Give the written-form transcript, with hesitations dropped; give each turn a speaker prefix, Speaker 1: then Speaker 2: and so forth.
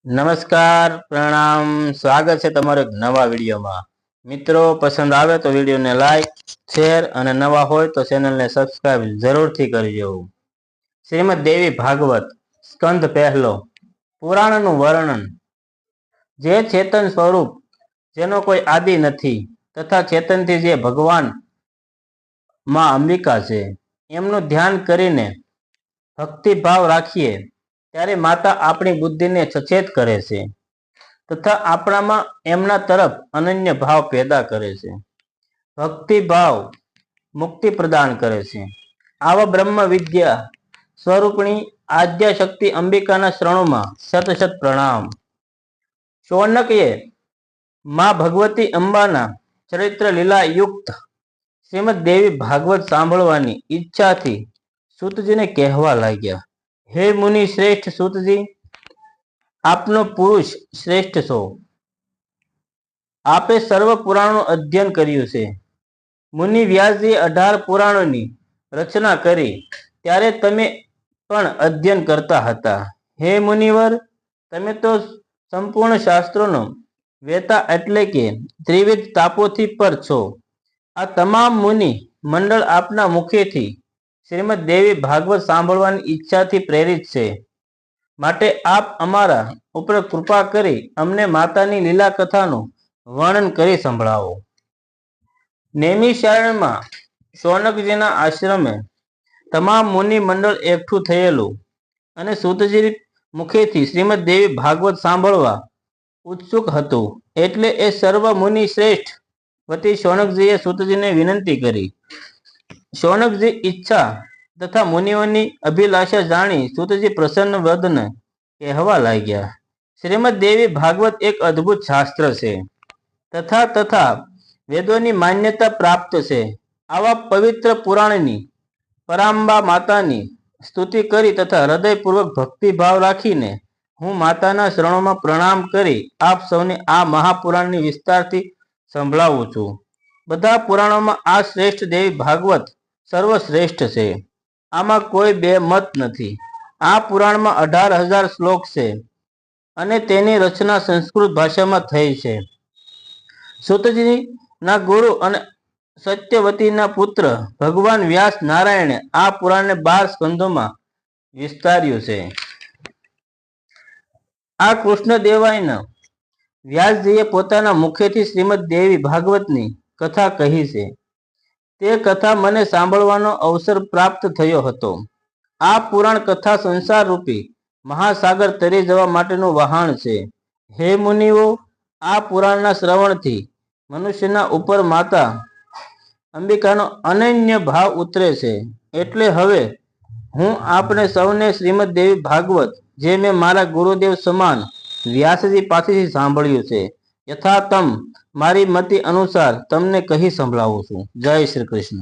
Speaker 1: નમસ્કાર, પ્રણામ, સ્વાગત છે તમારો એક નવા વિડીયોમાં। મિત્રો, પસંદ આવે તો વિડીયોને લાઈક, શેર અને નવા હોય તો ચેનલને સબસ્ક્રાઇબ જરૂરથી કરજો। શ્રીમદ દેવી ભાગવત સ્કંદ પહેલો, પુરાણનું વર્ણન। જે ચેતન સ્વરૂપ, જેનો કોઈ આદિ નથી તથા ચેતનથી જે ભગવાન માં અંબિકા છે, એમનું ધ્યાન કરીને ભક્તિભાવ રાખીએ ત્યારે માતા આપણી બુદ્ધિને સચેત કરે છે તથા આપણામાં એમના તરફ અનન્ય ભાવ પેદા કરે છે। ભક્તિભાવ મુક્તિ પ્રદાન કરે છે। આવા બ્રહ્મ વિદ્યા સ્વરૂપણી આદ્ય શક્તિ અંબિકાના શરણોમાં શત શત પ્રણામ। શૌનકએ માં ભગવતી અંબાના ચરિત્ર લીલા યુક્ત શ્રીમદ દેવી ભાગવત સાંભળવાની ઈચ્છાથી સૂતજીને કહેવા લાગ્યા, હે મુનિ શ્રેષ્ઠ સૂતજી, આપનો પુરુષ શ્રેષ્ઠ છો। આપે સર્વ પુરાણોનું અધ્યયન કર્યું છે। મુનિ વ્યાસજીએ 18 પુરાણોની રચના કરી ત્યારે તમે પણ અધ્યયન કરતા હતા। હે મુનિવર, તમે તો સંપૂર્ણ શાસ્ત્રોનો વેતા એટલે કે ત્રિવિધ તાપોથી પર છો। આ તમામ મુનિ મંડળ આપના મુખેથી શ્રીમદ દેવી ભાગવત સાંભળવાની ઈચ્છાથી પ્રેરિત છે। માટે આપ અમારા ઉપર કૃપા કરી અમને માતાની લીલા કથાનું વર્ણન કરી સંભળાવો। નૈમિષારણ્યમાં શૌનકજીના આશ્રમે તમામ મુનિ મંડળ એકઠું થયેલું અને સૂતજી મુખેથી શ્રીમદ દેવી ભાગવત સાંભળવા ઉત્સુક હતું। એટલે એ સર્વ મુનિ શ્રેષ્ઠ વતી શૌનકજીએ સૂતજીને વિનંતી કરી। શૌનકજી ઈચ્છા તથા મુનિઓની અભિલાષા જાણી સૂતજી પ્રસન્ન વદને કહેવા લાગ્યા, શ્રીમદ દેવી ભાગવત એક અદ્ભુત શાસ્ત્ર છે તથા વેદોની માન્યતા પ્રાપ્ત છે। આવા પવિત્ર પુરાણની પરાંબા માતાની સ્તુતિ કરી તથા હૃદયપૂર્વક ભક્તિભાવ રાખીને હું માતાના શરણોમાં પ્રણામ કરી આપ સૌને આ મહાપુરાણની વિસ્તારથી સંભળાવું છું। બધા પુરાણોમાં આ શ્રેષ્ઠ દેવી ભાગવત સર્વશ્રેષ્ઠ છે। આમાં કોઈ બે મત નથી। આ પુરાણમાં 18,000 શ્લોક છે અને તેની રચના સંસ્કૃત ભાષામાં થઈ છે। સૂતજીના ગુરુ અને સત્યવતીના પુત્ર ભગવાન વ્યાસ નારાયણે આ પુરાણને 12 સ્કંદોમાં વિસ્તાર્યું છે। આ કૃષ્ણ દેવાયના વ્યાસજીએ પોતાના મુખેથી શ્રીમદ દેવી ભાગવતની કથા કહી છે। તે કથા મને સાંભળવાનો અવસર પ્રાપ્ત થયો હતો। આ પુરાણ કથા સંસાર રૂપી મહાસાગર તરી જવા માટેનું વહાણ છે। હે મુનિઓ, આ પુરાણના શ્રવણથી મનુષ્યના ઉપર માતા અંબિકાનો અનન્ય ભાવ ઉતરે છે। એટલે હવે હું આપને સૌને શ્રીમદ દેવી ભાગવત જે મેં મારા ગુરુદેવ સમાન વ્યાસજી પાસેથી સાંભળ્યું છે, યથાતમ મારી મતિ અનુસાર તમને કહી સંભળાવું છું। જય શ્રી કૃષ્ણ।